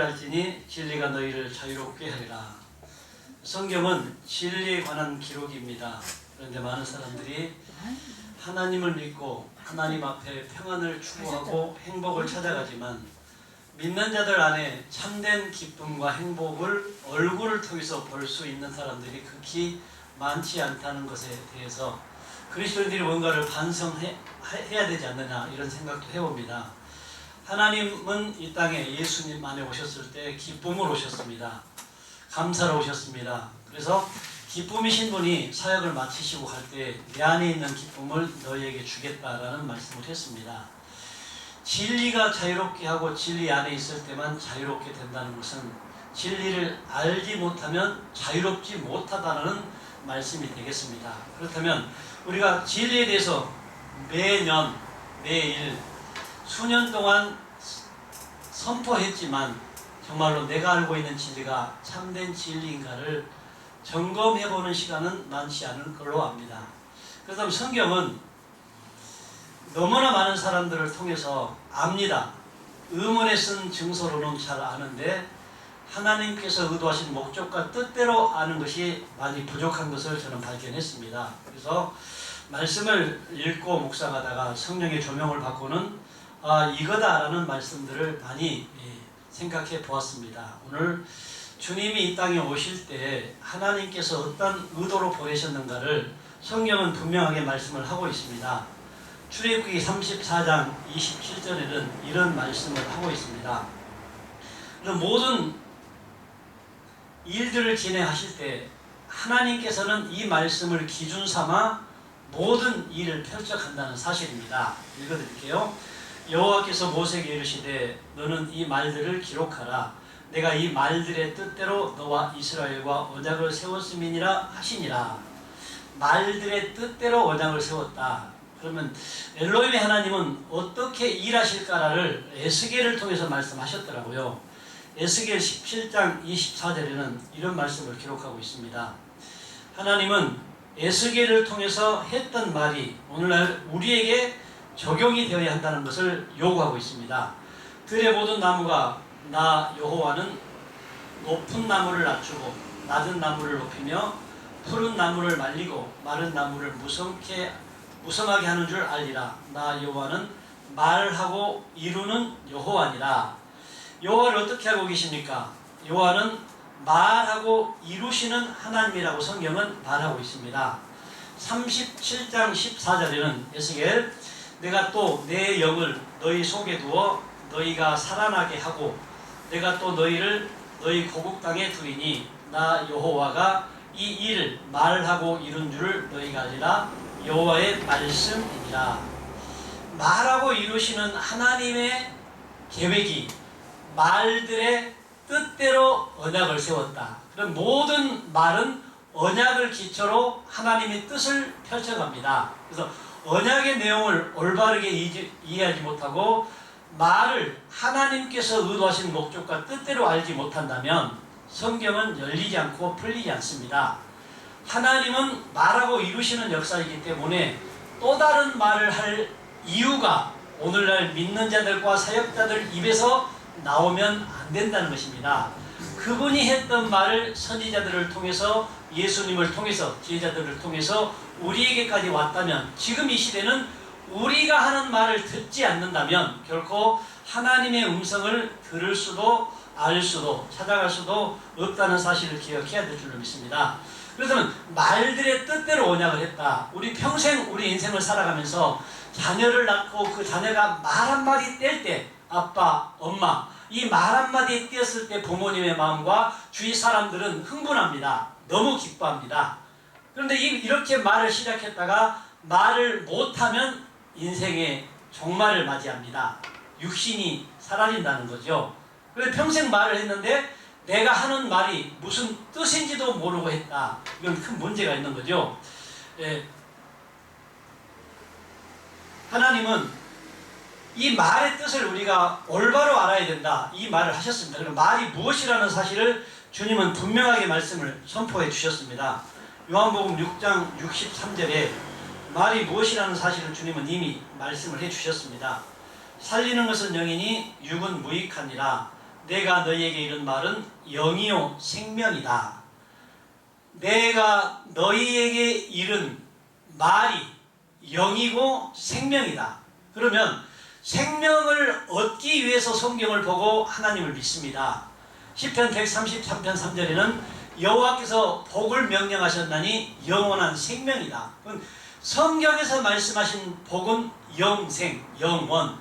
할지니 진리가 너희를 자유롭게 하리라. 성경은 진리에 관한 기록입니다. 그런데 많은 사람들이 하나님을 믿고 하나님 앞에 평안을 추구하고 행복을 찾아가지만 믿는 자들 안에 참된 기쁨과 행복을 얼굴을 통해서 볼 수 있는 사람들이 극히 많지 않다는 것에 대해서 그리스도인들이 뭔가를 반성해야 되지 않느냐 이런 생각도 해봅니다. 하나님은 이 땅에 예수님 안에 오셨을 때 기쁨으로 오셨습니다. 감사로 오셨습니다. 그래서 기쁨이신 분이 사역을 마치시고 갈 때 내 안에 있는 기쁨을 너희에게 주겠다라는 말씀을 했습니다. 진리가 자유롭게 하고 진리 안에 있을 때만 자유롭게 된다는 것은 진리를 알지 못하면 자유롭지 못하다는 말씀이 되겠습니다. 그렇다면 우리가 진리에 대해서 매년 매일 수년 동안 선포했지만 정말로 내가 알고 있는 진리가 참된 진리인가를 점검해보는 시간은 많지 않을 걸로 압니다. 그렇다면 성경은 너무나 많은 사람들을 통해서 압니다. 의문에 쓴 증서로는 잘 아는데 하나님께서 의도하신 목적과 뜻대로 아는 것이 많이 부족한 것을 저는 발견했습니다. 그래서 말씀을 읽고 묵상하다가 성령의 조명을 받고는 이거다라는 말씀들을 많이 생각해 보았습니다. 오늘 주님이 이 땅에 오실 때 하나님께서 어떤 의도로 보내셨는가를 성경은 분명하게 말씀을 하고 있습니다. 출애굽기 34장 27절에는 이런 말씀을 하고 있습니다. 모든 일들을 진행하실 때 하나님께서는 이 말씀을 기준 삼아 모든 일을 펼쳐간다는 사실입니다. 읽어드릴게요. 여호와께서 모세에게 이르시되 너는 이 말들을 기록하라. 내가 이 말들의 뜻대로 너와 이스라엘과 언약을 세웠음이니라 하시니라. 말들의 뜻대로 언약을 세웠다. 그러면 엘로힘의 하나님은 어떻게 일하실까를 에스겔을 통해서 말씀하셨더라고요. 에스겔 17장 24절에는 이런 말씀을 기록하고 있습니다. 하나님은 에스겔을 통해서 했던 말이 오늘날 우리에게 적용이 되어야 한다는 것을 요구하고 있습니다. 들의 모든 나무가 나 여호와는 높은 나무를 낮추고 낮은 나무를 높이며 푸른 나무를 말리고 마른 나무를 무성하게 하는 줄 알리라. 나 여호와는 말하고 이루는 여호와니라. 여호와를 어떻게 하고 계십니까? 여호와는 말하고 이루시는 하나님이라고 성경은 말하고 있습니다. 37장 14절에는 에스겔 내가 또 내 영을 너희 속에 두어 너희가 살아나게 하고 내가 또 너희를 너희 고국 땅에 두이니 나 여호와가 이 일을 말하고 이룬 줄을 너희가 알리라. 여호와의 말씀이니라. 말하고 이루시는 하나님의 계획이 말들의 뜻대로 언약을 세웠다. 그럼 모든 말은 언약을 기초로 하나님의 뜻을 펼쳐갑니다. 그래서 언약의 내용을 올바르게 이해하지 못하고 말을 하나님께서 의도하신 목적과 뜻대로 알지 못한다면 성경은 열리지 않고 풀리지 않습니다. 하나님은 말하고 이루시는 역사이기 때문에 또 다른 말을 할 이유가 오늘날 믿는 자들과 사역자들 입에서 나오면 안 된다는 것입니다. 그분이 했던 말을 선지자들을 통해서 예수님을 통해서 지혜자들을 통해서 우리에게까지 왔다면 지금 이 시대는 우리가 하는 말을 듣지 않는다면 결코 하나님의 음성을 들을 수도 알 수도 찾아갈 수도 없다는 사실을 기억해야 될 줄로 믿습니다. 그렇다면 말들의 뜻대로 언약을 했다. 우리 평생 우리 인생을 살아가면서 자녀를 낳고 그 자녀가 말 한마디 뗄 때 아빠, 엄마 이 말 한마디 띄었을 때 부모님의 마음과 주위 사람들은 흥분합니다. 너무 기뻐합니다. 그런데 이렇게 말을 시작했다가 말을 못하면 인생의 종말을 맞이합니다. 육신이 사라진다는 거죠. 그래서 평생 말을 했는데 내가 하는 말이 무슨 뜻인지도 모르고 했다. 이건 큰 문제가 있는 거죠. 하나님은 이 말의 뜻을 우리가 올바로 알아야 된다. 이 말을 하셨습니다. 그럼 말이 무엇이라는 사실을 주님은 분명하게 말씀을 선포해 주셨습니다. 요한복음 6장 63절에 말이 무엇이라는 사실을 주님은 이미 말씀을 해 주셨습니다. 살리는 것은 영이니 육은 무익하니라. 내가 너희에게 이른 말은 영이요 생명이다. 내가 너희에게 이른 말이 영이고 생명이다. 그러면 생명을 얻기 위해서 성경을 보고 하나님을 믿습니다. 시편 133편 3절에는 여호와께서 복을 명령하셨나니 영원한 생명이다. 성경에서 말씀하신 복은 영생, 영원,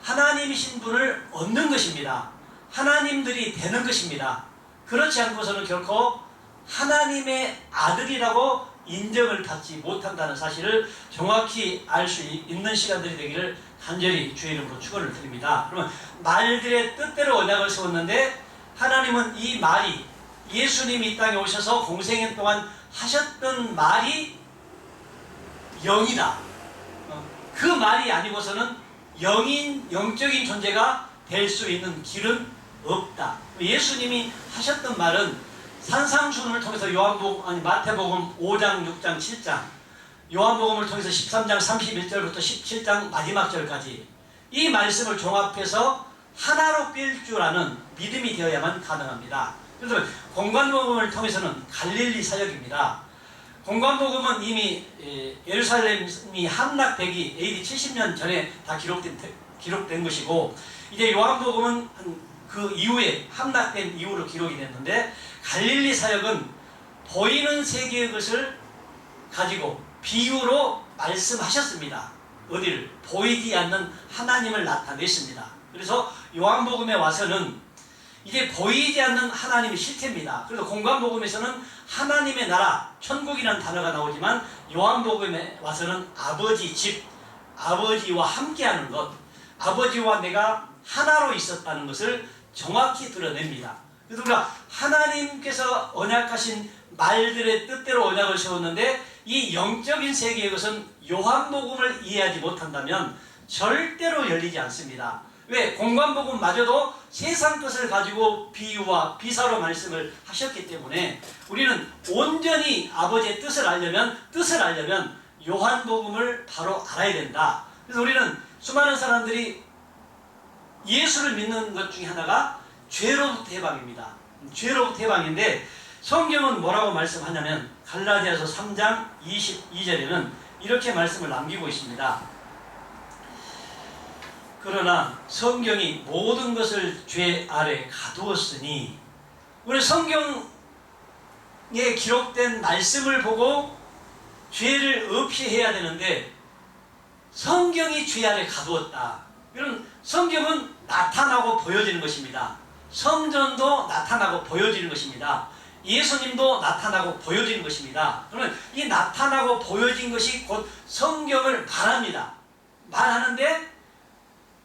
하나님이신 분을 얻는 것입니다. 하나님들이 되는 것입니다. 그렇지 않고서는 결코 하나님의 아들이라고 인정을 받지 못한다는 사실을 정확히 알 수 있는 시간들이 되기를 간절히 주의 이름으로 축원을 드립니다. 그러면 말들의 뜻대로 언약을 세웠는데 하나님은 이 말이 예수님이 이 땅에 오셔서 공생애 동안 하셨던 말이 영이다. 그 말이 아니고서는 영적인 존재가 될 수 있는 길은 없다. 예수님이 하셨던 말은 산상수훈을 통해서 마태복음 5장, 6장, 7장, 요한복음을 통해서 13장 31절부터 17장 마지막 절까지 이 말씀을 종합해서 하나로 꿰일 줄 아는 믿음이 되어야만 가능합니다. 그래서 공관복음을 통해서는 갈릴리 사역입니다. 공관복음은 이미 예루살렘이 함락되기 AD 70년 전에 다 기록된 것이고, 이제 요한복음은 그 이후에 함락된 이후로 기록이 됐는데, 갈릴리 사역은 보이는 세계의 것을 가지고 비유로 말씀하셨습니다. 어디를? 보이지 않는 하나님을 나타냈습니다. 그래서 요한복음에 와서는 이제 보이지 않는 하나님이 실체입니다. 그래서 공관복음에서는 하나님의 나라, 천국이라는 단어가 나오지만 요한복음에 와서는 아버지 집, 아버지와 함께하는 것, 아버지와 내가 하나로 있었다는 것을 정확히 드러냅니다. 그래서 우리가 하나님께서 언약하신 말들의 뜻대로 언약을 세웠는데, 이 영적인 세계의 것은 요한복음을 이해하지 못한다면 절대로 열리지 않습니다. 왜? 공관복음마저도 세상 것을 가지고 비유와 비사로 말씀을 하셨기 때문에 우리는 온전히 아버지의 뜻을 알려면 요한복음을 바로 알아야 된다. 그래서 우리는 수많은 사람들이 예수를 믿는 것 중에 하나가 죄로부터 해방입니다. 죄로부터 해방인데, 성경은 뭐라고 말씀하냐면 갈라디아서 3장 22절에는 이렇게 말씀을 남기고 있습니다. 그러나 성경이 모든 것을 죄 아래 가두었으니, 우리 성경에 기록된 말씀을 보고 죄를 없이해야 되는데 성경이 죄 아래 가두었다. 이런 성경은 나타나고 보여지는 것입니다. 성전도 나타나고 보여지는 것입니다. 예수님도 나타나고 보여지는 것입니다. 그러면 이 나타나고 보여진 것이 곧 성경을 말하는데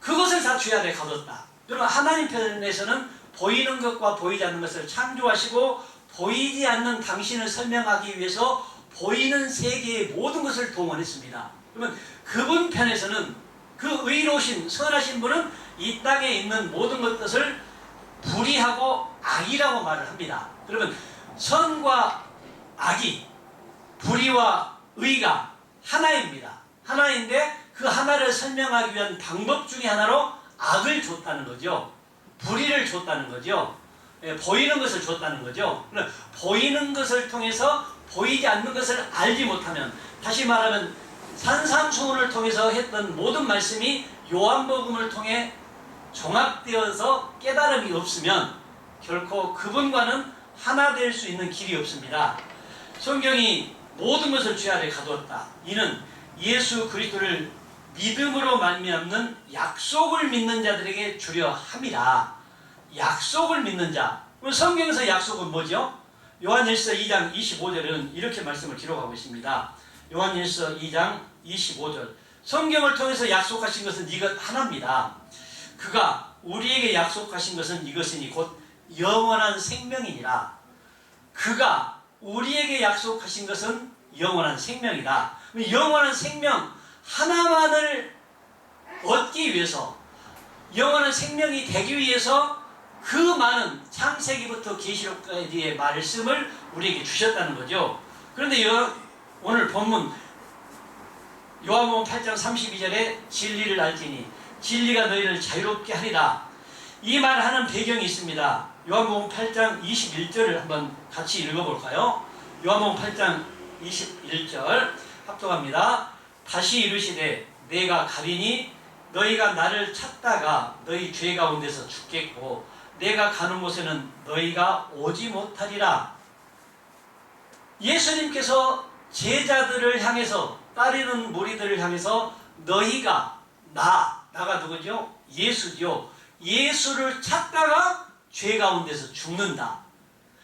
그것을 다 죄 아래 가뒀다. 여러분, 하나님 편에서는 보이는 것과 보이지 않는 것을 창조하시고 보이지 않는 당신을 설명하기 위해서 보이는 세계의 모든 것을 동원했습니다. 그러면 그분 편에서는, 그 의로우신 선하신 분은 이 땅에 있는 모든 것을 불의하고 악이라고 말을 합니다. 그러면 선과 악이, 불의와 의가 하나입니다. 하나인데 그 하나를 설명하기 위한 방법 중에 하나로 악을 줬다는 거죠. 불의를 줬다는 거죠. 보이는 것을 줬다는 거죠. 보이는 것을 통해서 보이지 않는 것을 알지 못하면, 다시 말하면 산상수훈을 통해서 했던 모든 말씀이 요한복음을 통해 종합되어서 깨달음이 없으면 결코 그분과는 하나 될 수 있는 길이 없습니다. 성경이 모든 것을 죄 아래 가두었다. 이는 예수 그리스도를 믿음으로 말미암는 약속을 믿는 자들에게 주려 함이라. 약속을 믿는 자. 그럼 성경에서 약속은 뭐죠? 요한일서 2장 25절은 이렇게 말씀을 기록하고 있습니다. 요한일서 2장 25절. 성경을 통해서 약속하신 것은 이것 하나입니다. 그가 우리에게 약속하신 것은 이것이니 곧 영원한 생명이니라. 그가 우리에게 약속하신 것은 영원한 생명이다. 영원한 생명 하나만을 얻기 위해서, 영원한 생명이 되기 위해서 그 많은 창세기부터 계시록까지의 말씀을 우리에게 주셨다는 거죠. 그런데 오늘 본문 요한복음 8장 32절에 진리를 알지니 진리가 너희를 자유롭게 하리라. 이 말하는 배경이 있습니다. 요한복음 8장 21절을 한번 같이 읽어볼까요? 요한복음 8장 21절 합독합니다. 다시 이르시되 내가 가리니 너희가 나를 찾다가 너희 죄 가운데서 죽겠고 내가 가는 곳에는 너희가 오지 못하리라. 예수님께서 제자들을 향해서, 따르는 무리들을 향해서 너희가, 나가 누구죠? 예수죠. 예수를 찾다가 죄 가운데서 죽는다.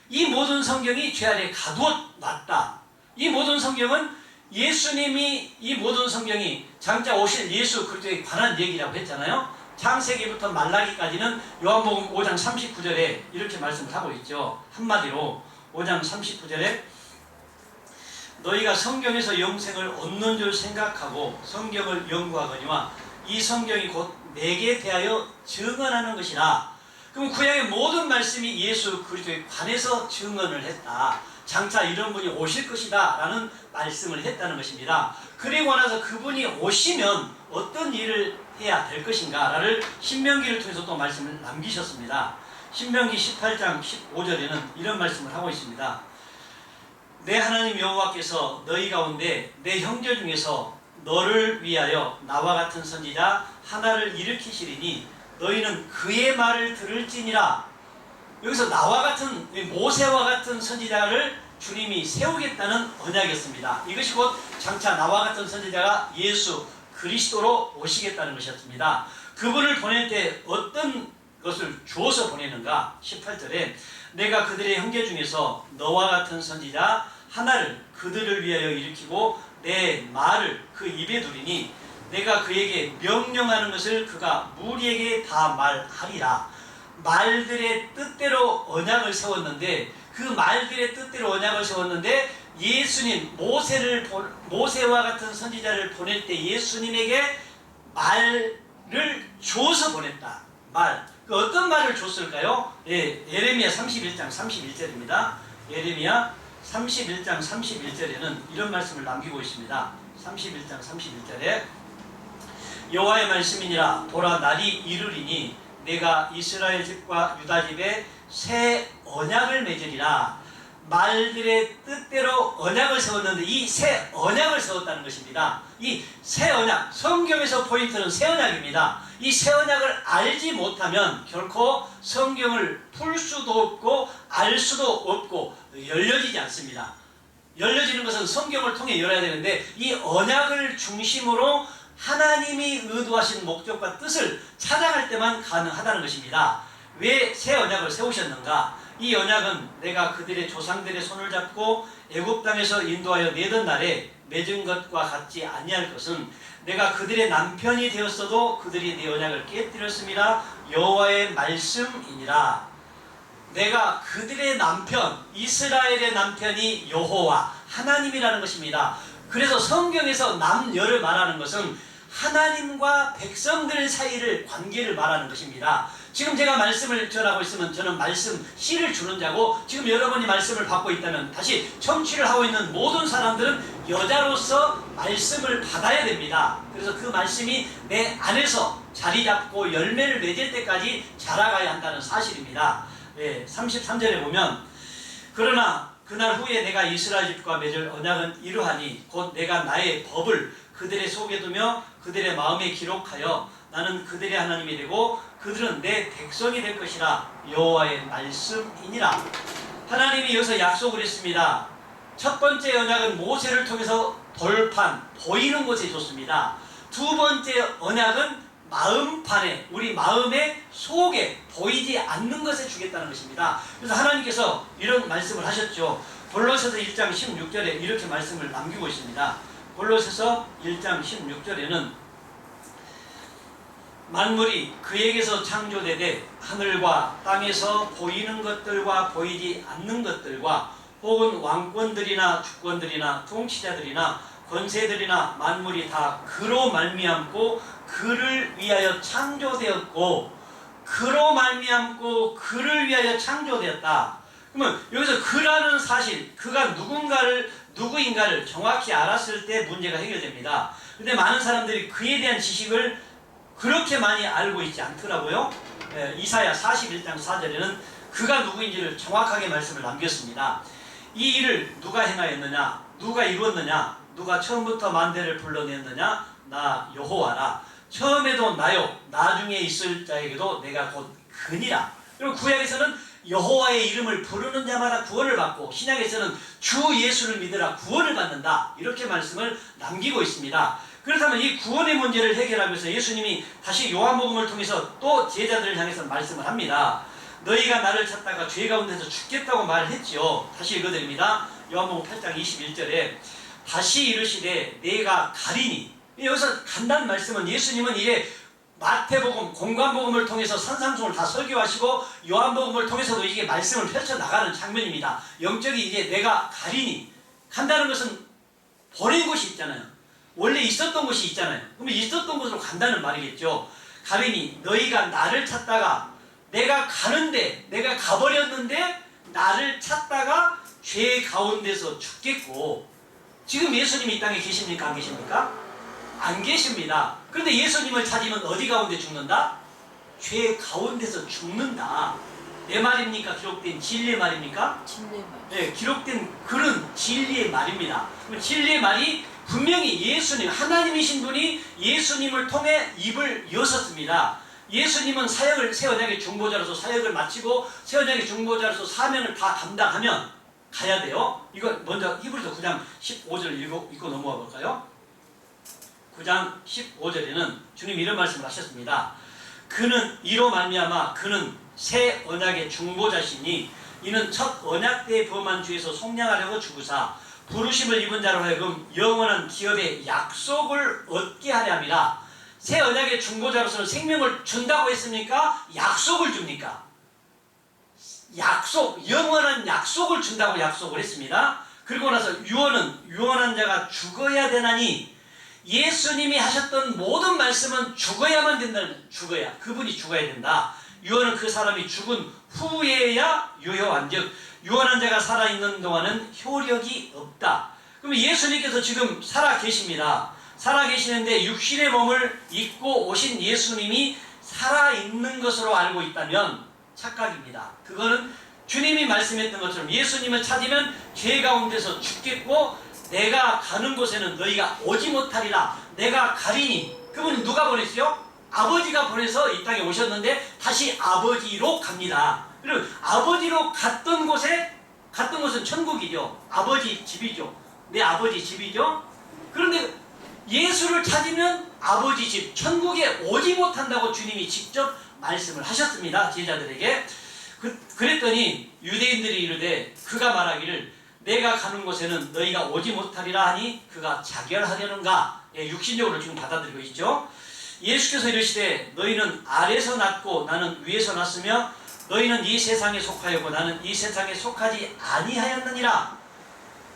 이 모든 성경이 죄 아래 가두어놨다. 이 모든 성경은 예수님이, 이 모든 성경이 장차 오실 예수 그리스도에 관한 얘기라고 했잖아요. 창세기부터 말라기까지는 요한복음 5장 39절에 이렇게 말씀을 하고 있죠. 한마디로 5장 39절에 너희가 성경에서 영생을 얻는 줄 생각하고 성경을 연구하거니와 이 성경이 곧 내게 대하여 증언하는 것이라. 그럼 구약의 모든 말씀이 예수 그리스도에 관해서 증언을 했다. 장차 이런 분이 오실 것이다 라는 말씀을 했다는 것입니다. 그리고 나서 그분이 오시면 어떤 일을 해야 될 것인가를 신명기를 통해서 또 말씀을 남기셨습니다. 신명기 18장 15절에는 이런 말씀을 하고 있습니다. 내 하나님 여호와께서 너희 가운데 내 형제 중에서 너를 위하여 나와 같은 선지자 하나를 일으키시리니 너희는 그의 말을 들을지니라. 여기서 나와 같은, 모세와 같은 선지자를 주님이 세우겠다는 언약이었습니다. 이것이 곧 장차 나와 같은 선지자가 예수 그리스도로 오시겠다는 것이었습니다. 그분을 보낼 때 어떤 것을 주어서 보내는가? 18절에 내가 그들의 형제 중에서 너와 같은 선지자 하나를 그들을 위하여 일으키고 내 말을 그 입에 두리니 내가 그에게 명령하는 것을 그가 무리에게 다 말하리라. 말들의 뜻대로 언약을 세웠는데, 그 말들의 뜻대로 언약을 세웠는데 예수님, 모세와 같은 선지자를 보낼 때 예수님에게 말을 줘서 보냈다. 말. 그 어떤 말을 줬을까요? 예, 예레미야 31장 31절입니다. 예레미야 31장 31절에는 이런 말씀을 남기고 있습니다. 31장 31절에 여호와의 말씀이니라. 보라, 날이 이르리니 내가 이스라엘 집과 유다 집에 새 언약을 맺으리라. 말들의 뜻대로 언약을 세웠는데 이 새 언약을 세웠다는 것입니다. 이 새 언약, 성경에서 포인트는 새 언약입니다. 이 새 언약을 알지 못하면 결코 성경을 풀 수도 없고 알 수도 없고 열려지지 않습니다. 열려지는 것은 성경을 통해 열어야 되는데 이 언약을 중심으로 하나님이 의도하신 목적과 뜻을 찾아갈 때만 가능하다는 것입니다. 왜 새 언약을 세우셨는가? 이 언약은 내가 그들의 조상들의 손을 잡고 애굽 땅에서 인도하여 내던 날에 맺은 것과 같지 아니할 것은 내가 그들의 남편이 되었어도 그들이 내 언약을 깨뜨렸음이라. 여호와의 말씀이니라. 내가 그들의 남편, 이스라엘의 남편이 여호와 하나님이라는 것입니다. 그래서 성경에서 남녀를 말하는 것은 하나님과 백성들 사이를 관계를 말하는 것입니다. 지금 제가 말씀을 전하고 있으면 저는 말씀 씨를 주는 자고, 지금 여러분이 말씀을 받고 있다면 다시 청취를 하고 있는 모든 사람들은 여자로서 말씀을 받아야 됩니다. 그래서 그 말씀이 내 안에서 자리 잡고 열매를 맺을 때까지 자라가야 한다는 사실입니다. 33절에 보면 그러나 그날 후에 내가 이스라엘 집과 맺을 언약은 이러하니 곧 내가 나의 법을 그들의 속에 두며 그들의 마음에 기록하여 나는 그들의 하나님이 되고 그들은 내 백성이 될 것이라. 여호와의 말씀이니라. 하나님이 여기서 약속을 했습니다. 첫 번째 언약은 모세를 통해서 돌판, 보이는 곳에 줬습니다. 두 번째 언약은 마음판에, 우리 마음의 속에 보이지 않는 것에 주겠다는 것입니다. 그래서 하나님께서 이런 말씀을 하셨죠. 골로새서 1장 16절에 이렇게 말씀을 남기고 있습니다. 골로새서 1장 16절에는 만물이 그에게서 창조되되 하늘과 땅에서 보이는 것들과 보이지 않는 것들과 혹은 왕권들이나 주권들이나 통치자들이나 권세들이나 만물이 다 그로 말미암고 그를 위하여 창조되었고, 그로 말미암고 그를 위하여 창조되었다. 그러면 여기서 그라는 사실, 그가 누구인가를 정확히 알았을 때 문제가 해결됩니다. 근데 많은 사람들이 그에 대한 지식을 그렇게 많이 알고 있지 않더라고요. 이사야 41장 4절에는 그가 누구인지를 정확하게 말씀을 남겼습니다. 이 일을 누가 행하였느냐? 누가 이루었느냐? 누가 처음부터 만대를 불러냈느냐? 나 여호와라. 처음에도 나요, 나중에 있을 자에게도 내가 곧 그니라. 그리고 구약에서는 여호와의 이름을 부르는 자마다 구원을 받고, 신약에서는 주 예수를 믿으라 구원을 받는다, 이렇게 말씀을 남기고 있습니다. 그렇다면 이 구원의 문제를 해결하기 위해서 예수님이 다시 요한복음을 통해서 또 제자들을 향해서 말씀을 합니다. 너희가 나를 찾다가 죄 가운데서 죽겠다고 말을 했지요. 다시 읽어드립니다. 요한복음 8장 21절에 다시 이르시되 내가 가리니. 여기서 간단한 말씀은, 예수님은 이제 마태복음, 공관복음을 통해서 산상수훈을 다 설교하시고 요한복음을 통해서도 이게 말씀을 펼쳐나가는 장면입니다. 영적이 이제 내가 가리니. 간다는 것은 보낸 곳이 있잖아요. 원래 있었던 곳이 있잖아요. 그러면 있었던 곳으로 간다는 말이겠죠. 가리니 너희가 나를 찾다가, 내가 가는데, 내가 가버렸는데 나를 찾다가 죄 가운데서 죽겠고. 지금 예수님이 이 땅에 계십니까? 안 계십니까? 안 계십니다. 그런데 예수님을 찾으면 어디 가운데 죽는다? 죄 가운데서 죽는다. 내 말입니까? 기록된 진리의 말입니까? 진리의 말. 네, 기록된 그런 진리의 말입니다. 진리의 말이 분명히 예수님, 하나님이신 분이 예수님을 통해 입을 여셨습니다. 예수님은 사역을, 새 언약의 중보자로서 사역을 마치고 새 언약의 중보자로서 사명을 다 감당하면 가야 돼요. 이거 먼저 히브리서 9장 15절 읽고 넘어가 볼까요? 9장 15절에는 주님 이런 말씀을 하셨습니다. 그는 이로 말미암아 그는 새 언약의 중보자시니 이는 첫 언약 때 범한 죄에서 속량하려고 주구사 부르심을 입은 자로 하여금 영원한 기업의 약속을 얻게 하려 함이라. 새 언약의 중보자로서는 생명을 준다고 했습니까? 약속을 줍니까? 약속, 영원한 약속을 준다고 약속을 했습니다. 그리고 나서 유언한 자가 죽어야 되나니, 예수님이 하셨던 모든 말씀은 죽어야만 된다는, 죽어야, 그분이 죽어야 된다. 유언은 그 사람이 죽은 후에야 유효한, 즉 유언한 자가 살아있는 동안은 효력이 없다. 그럼 예수님께서 지금 살아계십니다. 살아계시는데 육신의 몸을 입고 오신 예수님이 살아있는 것으로 알고 있다면 착각입니다. 그거는 주님이 말씀했던 것처럼 예수님을 찾으면 죄 가운데서 죽겠고 내가 가는 곳에는 너희가 오지 못하리라. 내가 가리니. 그분은 누가 보냈어요? 아버지가 보내서 이 땅에 오셨는데 다시 아버지로 갑니다. 그리고 아버지로 갔던 곳은 천국이죠. 아버지 집이죠. 내 아버지 집이죠. 그런데 예수를 찾으면 아버지 집, 천국에 오지 못한다고 주님이 직접 말씀을 하셨습니다. 제자들에게. 그랬더니 유대인들이 이르되, 그가 말하기를 내가 가는 곳에는 너희가 오지 못하리라 하니 그가 자결하려는가? 예, 육신적으로 지금 받아들이고 있죠. 예수께서 이르시되 너희는 아래서 났고 나는 위에서 났으며 너희는 이 세상에 속하였고 나는 이 세상에 속하지 아니하였느니라.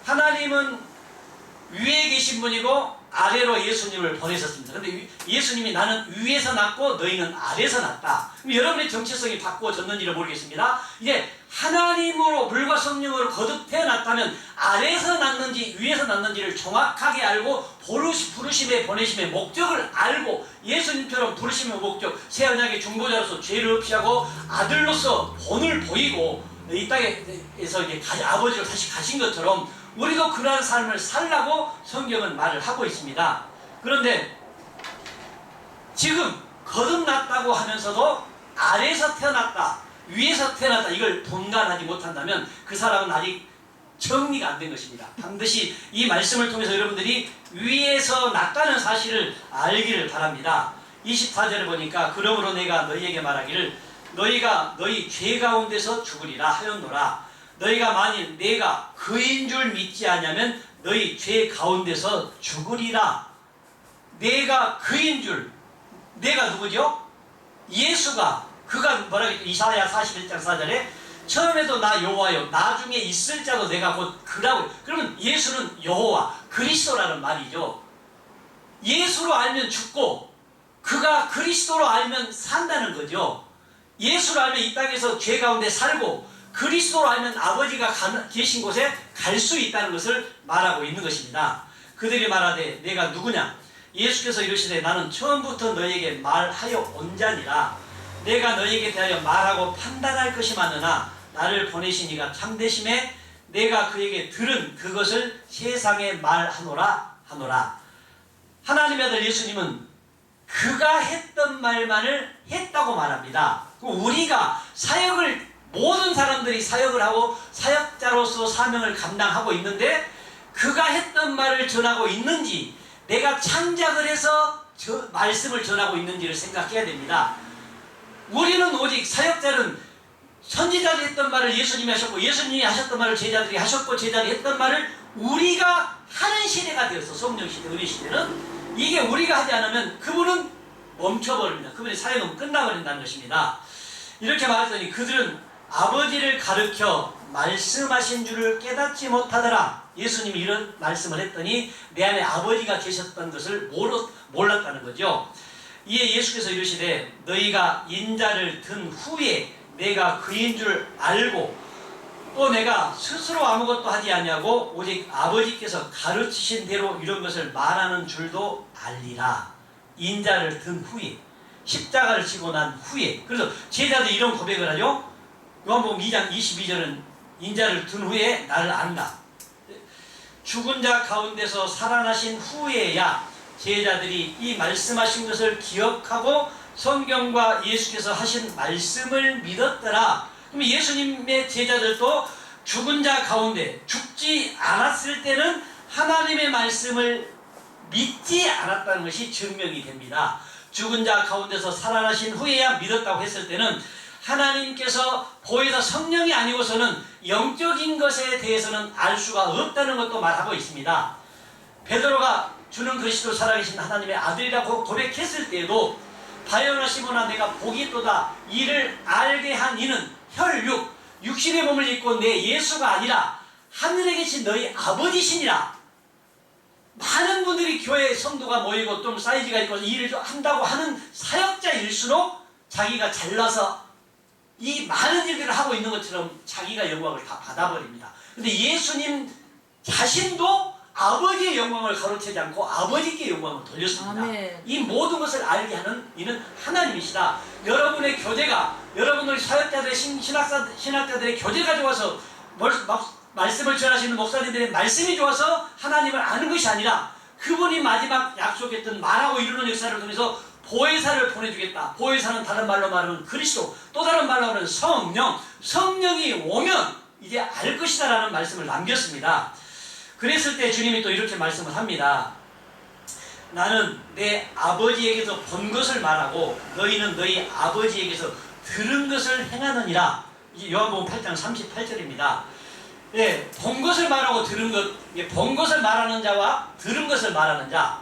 하나님은 위에 계신 분이고 아래로 예수님을 보내셨습니다. 그런데 예수님이 나는 위에서 났고 너희는 아래서 났다. 그럼 여러분의 정체성이 바꾸어졌는지를 모르겠습니다. 이제 하나님으로 물과 성령으로 거듭 태어났다면 아래에서 났는지 위에서 났는지를 정확하게 알고 부르심의 보내심의 목적을 알고 예수님처럼 부르심의 목적, 새 언약의 중보자로서 죄를 없이하고 아들로서 본을 보이고 이 땅에서 이제 아버지로 다시 가신 것처럼 우리도 그러한 삶을 살라고 성경은 말을 하고 있습니다. 그런데 지금 거듭났다고 하면서도 아래에서 태어났다, 위에서 태어났다, 이걸 분간하지 못한다면 그 사람은 아직 정리가 안 된 것입니다. 반드시 이 말씀을 통해서 여러분들이 위에서 났다는 사실을 알기를 바랍니다. 24절을 보니까 그러므로 내가 너희에게 말하기를 너희가 너희 죄 가운데서 죽으리라 하였노라. 너희가 만일 내가 그인 줄 믿지 않으면 너희 죄 가운데서 죽으리라. 내가 그인 줄, 내가 누구죠? 예수가, 그가 뭐라겠죠? 이사야 41장 4절에 처음에도 나 여호와요 나중에 있을 자도 내가 곧 그라고. 그러면 예수는 여호와 그리스도라는 말이죠. 예수로 알면 죽고 그가 그리스도로 알면 산다는 거죠. 예수로 알면 이 땅에서 죄 가운데 살고 그리스도로 알면 아버지가 계신 곳에 갈 수 있다는 것을 말하고 있는 것입니다. 그들이 말하되 내가 누구냐? 예수께서 이르시되 나는 처음부터 너희에게 말하여 온 자니라. 내가 너희에게 대하여 말하고 판단할 것이 많으나 나를 보내신 이가 참되심에 내가 그에게 들은 그것을 세상에 말하노라 하노라. 하나님의 아들 예수님은 그가 했던 말만을 했다고 말합니다. 우리가 사역을, 모든 사람들이 사역을 하고 사역자로서 사명을 감당하고 있는데 그가 했던 말을 전하고 있는지, 내가 창작을 해서 말씀을 전하고 있는지를 생각해야 됩니다. 우리는 오직, 사역자는 선지자들이 했던 말을 예수님이 하셨고 예수님이 하셨던 말을 제자들이 하셨고 제자들이 했던 말을 우리가 하는 시대가 되어서, 성령시대, 은혜시대는 이게 우리가 하지 않으면 그분은 멈춰버립니다. 그분의 사역은 끝나버린다는 것입니다. 이렇게 말했더니 그들은 아버지를 가르쳐 말씀하신 줄을 깨닫지 못하더라. 예수님이 이런 말씀을 했더니 내 안에 아버지가 계셨던 것을 몰랐다는 거죠. 이에 예수께서 이르시되 너희가 인자를 든 후에 내가 그인 줄 알고 또 내가 스스로 아무것도 하지 아니하고 오직 아버지께서 가르치신 대로 이런 것을 말하는 줄도 알리라. 인자를 든 후에, 십자가를 지고 난 후에. 그래서 제자들이 이런 고백을 하죠. 요한복음 2장 22절은 인자를 든 후에 나를 안다. 죽은 자 가운데서 살아나신 후에야 제자들이 이 말씀하신 것을 기억하고 성경과 예수께서 하신 말씀을 믿었더라. 그럼 예수님의 제자들도 죽은 자 가운데, 죽지 않았을 때는 하나님의 말씀을 믿지 않았다는 것이 증명이 됩니다. 죽은 자 가운데서 살아나신 후에야 믿었다고 했을 때는 하나님께서 보혜사 성령이 아니고서는 영적인 것에 대해서는 알 수가 없다는 것도 말하고 있습니다. 베드로가 주는 그리스도 살아계신 하나님의 아들이라고 고백했을 때에도 바요나 시몬아 내가 복이 있도다. 이를 알게 한 이는 혈육, 육신의 몸을 입고 내 예수가 아니라 하늘에 계신 너희 아버지시니라. 많은 분들이 교회 성도가 모이고 좀 사이즈가 있고 이 일을 한다고 하는 사역자일수록 자기가 잘나서 이 많은 일들을 하고 있는 것처럼 자기가 영광을 다 받아버립니다. 근데 예수님 자신도 아버지의 영광을 가로채지 않고 아버지께 영광을 돌렸습니다. 아멘. 이 모든 것을 알게 하는 이는 하나님이시다. 여러분의 교제가, 여러분들 사역자들의 신학자들의 교제가 좋아서 말씀을 전하시는 목사님들의 말씀이 좋아서 하나님을 아는 것이 아니라 그분이 마지막 약속했던 말하고 이루는 역사를 통해서 보혜사를 보내주겠다. 보혜사는 다른 말로 말하면 그리스도, 또 다른 말로 말하면 성령, 성령이 오면 이제 알 것이다 라는 말씀을 남겼습니다. 그랬을 때 주님이 또 이렇게 말씀을 합니다. 나는 내 아버지에게서 본 것을 말하고 너희는 너희 아버지에게서 들은 것을 행하느니라. 요한복음 8장 38절입니다. 예, 본 것을 말하고 들은 것, 본 것을 말하는 자와 들은 것을 말하는 자,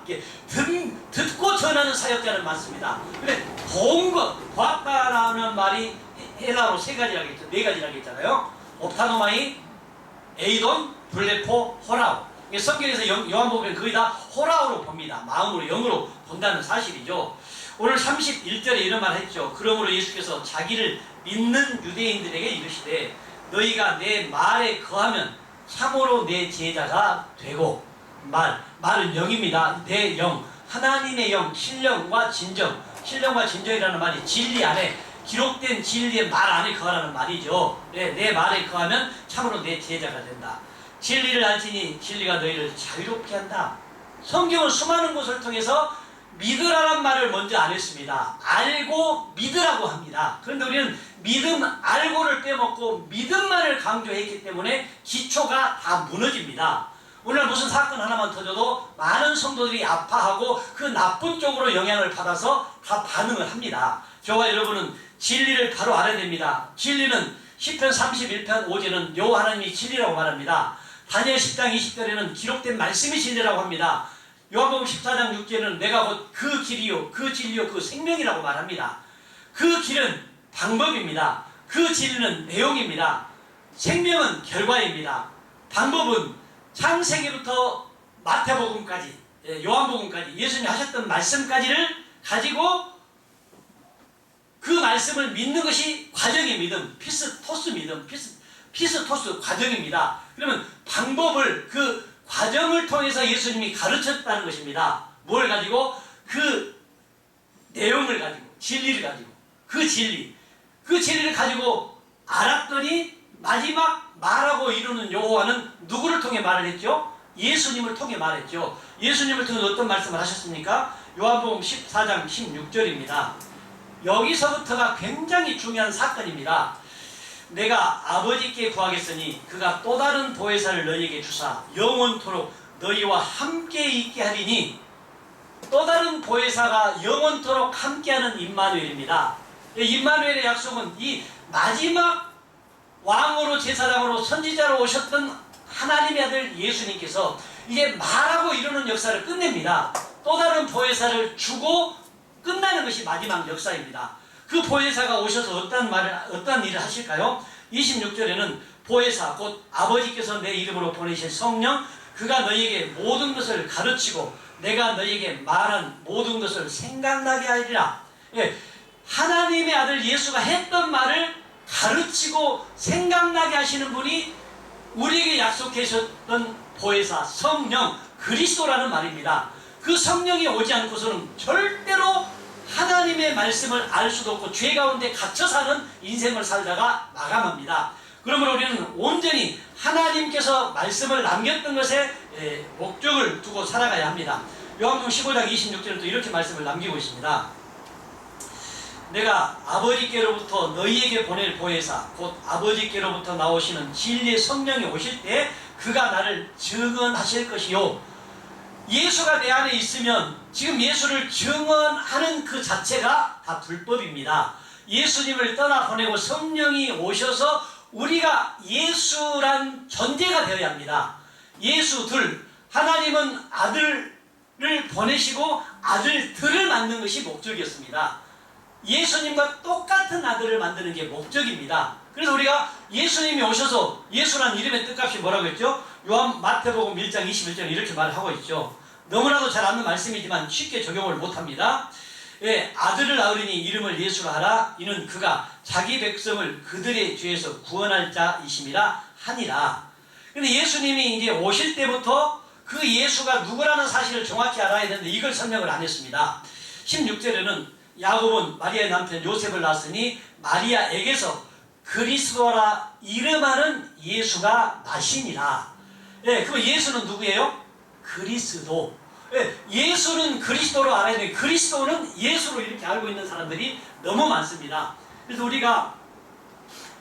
듣고 전하는 사역자는 많습니다. 근데 본 것, 보았다라는 말이 헬라어로 세 가지라고 했죠. 네 가지라고 했잖아요. 옵타노마이, 에이돈, 블레포, 호라우. 성경에서 요한복음은 거의 다 호라우로 봅니다. 마음으로, 영으로 본다는 사실이죠. 오늘 31절에 이런 말 했죠. 그러므로 예수께서 자기를 믿는 유대인들에게 이르시되 너희가 내 말에 거하면 참으로 내 제자가 되고, 말은 영입니다. 내 영, 하나님의 영, 신령과 진정. 신령과 진정이라는 말이 진리 안에, 기록된 진리의 말 안에 거하라는 말이죠. 내 말에 거하면 참으로 내 제자가 된다. 진리를 알지니 진리가 너희를 자유롭게 한다. 성경은 수많은 것을 통해서 믿으라는 말을 먼저 안 했습니다. 알고 믿으라고 합니다. 그런데 우리는 믿음, 알고를 빼먹고 믿음만을 강조했기 때문에 기초가 다 무너집니다. 오늘 무슨 사건 하나만 터져도 많은 성도들이 아파하고 그 나쁜 쪽으로 영향을 받아서 다 반응을 합니다. 저와 여러분은 진리를 바로 알아야 됩니다. 진리는 시편 31편 5절은 여호와 하나님이 진리라고 말합니다. 다니엘 10장 20절에는 기록된 말씀이 진리라고 합니다. 요한복음 14장 6절에는 내가 곧 그 길이요 그 진리요 그 생명이라고 말합니다. 그 길은 방법입니다. 그 진리는 내용입니다. 생명은 결과입니다. 방법은 창세기부터 마태복음까지, 요한복음까지 예수님이 하셨던 말씀까지를 가지고 그 말씀을 믿는 것이 과정의 믿음, 피스토스 믿음, 피스토스 과정입니다. 그러면 방법을, 그 과정을 통해서 예수님이 가르쳤다는 것입니다. 뭘 가지고? 그 내용을 가지고, 진리를 가지고. 그 진리, 그 진리를 가지고 알았더니 마지막 말하고 이루는 여호와는 누구를 통해 말을 했죠? 예수님을 통해 말했죠. 예수님을 통해 어떤 말씀을 하셨습니까? 요한복음 14장 16절입니다. 여기서부터가 굉장히 중요한 사건입니다. 내가 아버지께 구하겠으니 그가 또 다른 보혜사를 너희에게 주사 영원토록 너희와 함께 있게 하리니, 또 다른 보혜사가 영원토록 함께하는 임마누엘입니다. 임마누엘의 약속은 이 마지막 왕으로 제사장으로 선지자로 오셨던 하나님의 아들 예수님께서 이제 말하고 이루는 역사를 끝냅니다. 또 다른 보혜사를 주고 끝나는 것이 마지막 역사입니다. 그 보혜사가 오셔서 어떤 일을 하실까요? 26절에는 보혜사 곧 아버지께서 내 이름으로 보내신 성령, 그가 너희에게 모든 것을 가르치고 내가 너희에게 말한 모든 것을 생각나게 하리라. 예, 하나님의 아들 예수가 했던 말을 가르치고 생각나게 하시는 분이 우리에게 약속해 주셨던 보혜사 성령 그리스도라는 말입니다. 그 성령이 오지 않고서는 절대로 하나님의 말씀을 알 수도 없고 죄 가운데 갇혀 사는 인생을 살다가 마감합니다. 그러므로 우리는 온전히 하나님께서 말씀을 남겼던 것에 목적을 두고 살아가야 합니다. 요한복음 15장 26절에도 이렇게 말씀을 남기고 있습니다. 내가 아버지께로부터 너희에게 보낼 보혜사 곧 아버지께로부터 나오시는 진리의 성령이 오실 때 그가 나를 증언하실 것이요. 예수가 내 안에 있으면 지금 예수를 증언하는 그 자체가 다 불법입니다. 예수님을 떠나보내고 성령이 오셔서 우리가 예수란 존재가 되어야 합니다. 예수 둘, 하나님은 아들을 보내시고 아들들을 만든 것이 목적이었습니다. 예수님과 똑같은 아들을 만드는 게 목적입니다. 그래서 우리가 예수님이 오셔서, 예수란 이름의 뜻값이 뭐라고 했죠? 마태복음 1장 21절에 이렇게 말하고 있죠. 너무나도 잘 아는 말씀이지만 쉽게 적용을 못합니다. 예, 아들을 낳으리니 이름을 예수라 하라. 이는 그가 자기 백성을 그들의 죄에서 구원할 자이심이라 하니라. 근데 예수님이 이제 오실 때부터 그 예수가 누구라는 사실을 정확히 알아야 되는데 이걸 설명을 안 했습니다. 16절에는 야곱은 마리아의 남편 요셉을 낳았으니 마리아에게서 그리스도라 이름하는 예수가 나시니라. 예, 그 예수는 누구예요? 그리스도. 예, 예수는 그리스도로 알아야 되는데 그리스도는 예수로 이렇게 알고 있는 사람들이 너무 많습니다. 그래서 우리가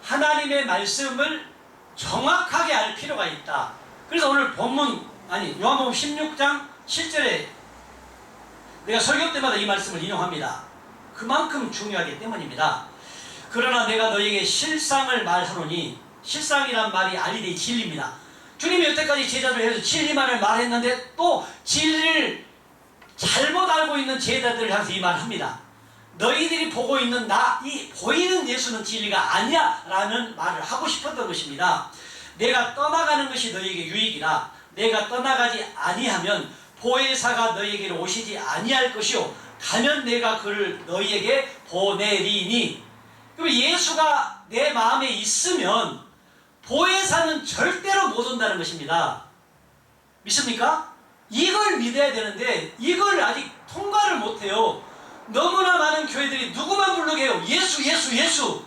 하나님의 말씀을 정확하게 알 필요가 있다. 그래서 오늘 요한복음 16장 7절에 내가 설교 때마다 이 말씀을 인용합니다. 그만큼 중요하기 때문입니다. 그러나 내가 너희에게 실상을 말하노니, 실상이란 말이 알리되 진리입니다. 주님이 여태까지 제자들 해서 진리만을 말했는데 또 진리를 잘못 알고 있는 제자들을 향해서 이 말을 합니다. 너희들이 보고 있는 이 보이는 예수는 진리가 아니야 라는 말을 하고 싶었던 것입니다. 내가 떠나가는 것이 너희에게 유익이라. 내가 떠나가지 아니하면 보혜사가 너희에게로 오시지 아니할 것이요 가면 내가 그를 너희에게 보내리니. 그럼 예수가 내 마음에 있으면 보혜사는 절대로 못 온다는 것입니다. 믿습니까? 이걸 믿어야 되는데 이걸 아직 통과를 못해요. 너무나 많은 교회들이 누구만 부르게 해요. 예수 예수 예수.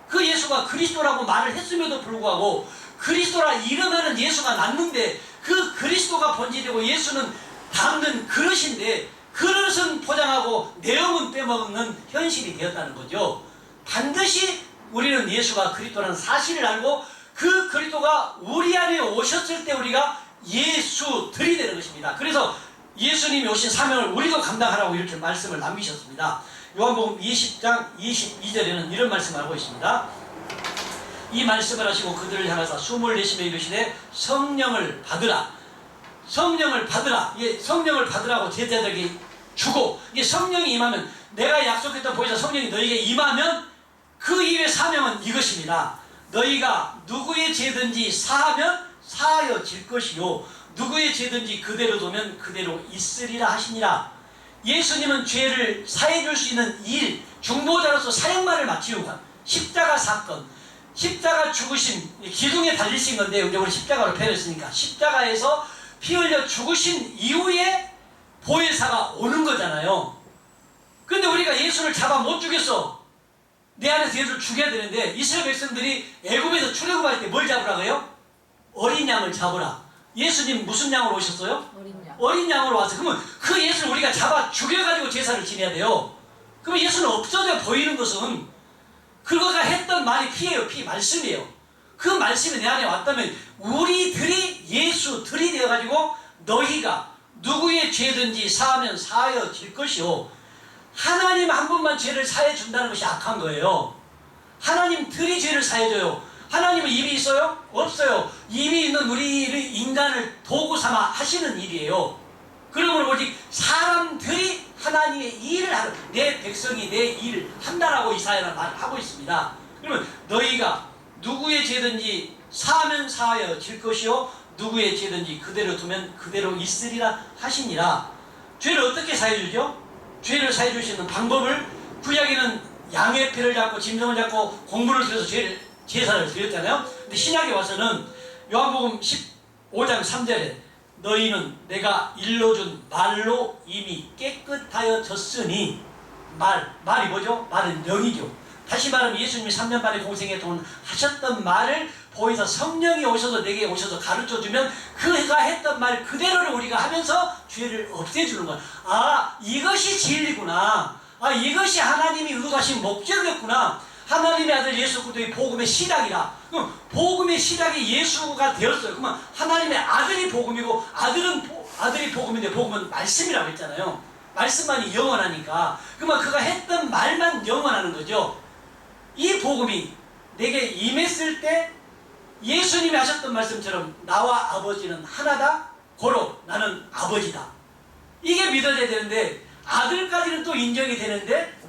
그 예수가 그리스도라고 말을 했음에도 불구하고 그리스도라 이름하는 예수가 났는데 그 그리스도가 번지되고 예수는 담는 그릇인데 그릇은 포장하고 내용은 빼먹는 현실이 되었다는 거죠. 반드시 우리는 예수가 그리스도라는 사실을 알고 그 그리스도가 우리 안에 오셨을 때 우리가 예수들이 되는 것입니다. 그래서 예수님이 오신 사명을 우리도 감당하라고 이렇게 말씀을 남기셨습니다. 요한복음 20장 22절에는 이런 말씀을 하고 있습니다. 이 말씀을 하시고 그들을 향하사 숨을 내쉬며 이르시되 성령을 받으라. 성령을 받으라. 성령을 받으라고 제자들에게 주고, 이게 성령이 임하면, 내가 약속했던 보혜사 성령이 너희에게 임하면 그 이후의 사명은 이것입니다. 너희가 누구의 죄든지 사하면 사하여질 것이요 누구의 죄든지 그대로 두면 그대로 있으리라 하시니라. 예수님은 죄를 사해줄 수 있는 일, 중보자로서 사역만을 마치고 십자가 사건, 십자가 죽으심, 기둥에 달리신 건데 우리 십자가로 패렸으니까 십자가에서 피 흘려 죽으신 이후에 보혜사가 오는 거잖아요. 근데 우리가 예수를 잡아 못 죽였어. 내 안에서 예수를 죽여야 되는데 이스라엘 백성들이 애굽에서 출애굽할 때 뭘 잡으라고 해요? 어린 양을 잡으라. 예수님 무슨 양으로 오셨어요? 어린 양. 어린 양으로 와서 그러면 그 예수를 우리가 잡아 죽여가지고 제사를 지내야 돼요. 그러면 예수는 없어져 보이는 것은 그거가 했던 말이 피예요. 피 말씀이에요. 그 말씀이 내 안에 왔다면 우리들이 예수들이 되어가지고 너희가 누구의 죄든지 사하면 사하여질 것이요 하나님 한 분만 죄를 사해 준다는 것이 악한 거예요. 하나님들이 죄를 사해줘요. 하나님은 입이 있어요? 없어요. 입이 있는 우리 인간을 도구 삼아 하시는 일이에요. 그러면 오직 사람들이 하나님의 일을 하는, 내 백성이 내 일을 한다라고 이사야는 말을 하고 있습니다. 그러면 너희가 누구의 죄든지 사하면 사하여질 것이요 누구의 죄든지 그대로 두면 그대로 있으리라 하시니라. 죄를 어떻게 사해주죠? 죄를 사해주시는 방법을 구약에는 양의 피를 잡고 짐승을 잡고 공물을 들여서 제사를 드렸잖아요. 근데 신약에 와서는 요한복음 15장 3절에 너희는 내가 일러준 말로 이미 깨끗하여졌으니 말이 뭐죠? 말은 영이죠. 다시 말하면 예수님이 3년 만에 공생에 하셨던 말을 보이서 성령이 오셔서 내게 오셔서 가르쳐주면 그가 했던 말 그대로를 우리가 하면서 죄를 없애주는 거야. 아, 이것이 진리구나. 아, 이것이 하나님이 의도하신 목적이었구나. 하나님의 아들 예수 그리스도의 복음의 시작이라. 그럼 복음의 시작이 예수가 되었어요. 그러면 하나님의 아들이 복음이고 아들이 복음인데 복음은 말씀이라고 했잖아요. 말씀만이 영원하니까. 그러면 그가 했던 말만 영원하는 거죠. 이 복음이 내게 임했을 때 예수님이 하셨던 말씀처럼 나와 아버지는 하나다. 고로 나는 아버지다. 이게 믿어져야 되는데 아들까지는 또 인정이 되는데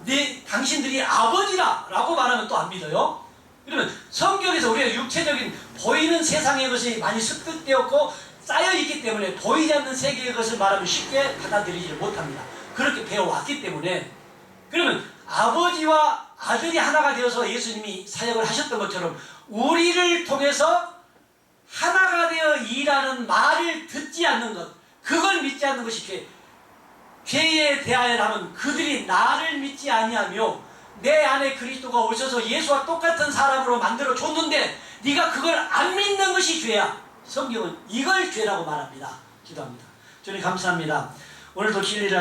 당신들이 아버지라 라고 말하면 또 안 믿어요. 그러면 성경에서 우리가 육체적인 보이는 세상의 것이 많이 습득되었고 쌓여있기 때문에 보이지 않는 세계의 것을 말하면 쉽게 받아들이지 못합니다. 그렇게 배워왔기 때문에. 그러면 아버지와 아들이 하나가 되어서 예수님이 사역을 하셨던 것처럼 우리를 통해서 하나가 되어 일하는 말을 듣지 않는 것, 그걸 믿지 않는 것이 죄에 대하여 하면 그들이 나를 믿지 아니하며 내 안에 그리스도가 오셔서 예수와 똑같은 사람으로 만들어 줬는데 네가 그걸 안 믿는 것이 죄야. 성경은 이걸 죄라고 말합니다. 기도합니다. 주님 감사합니다. 오늘도 진리를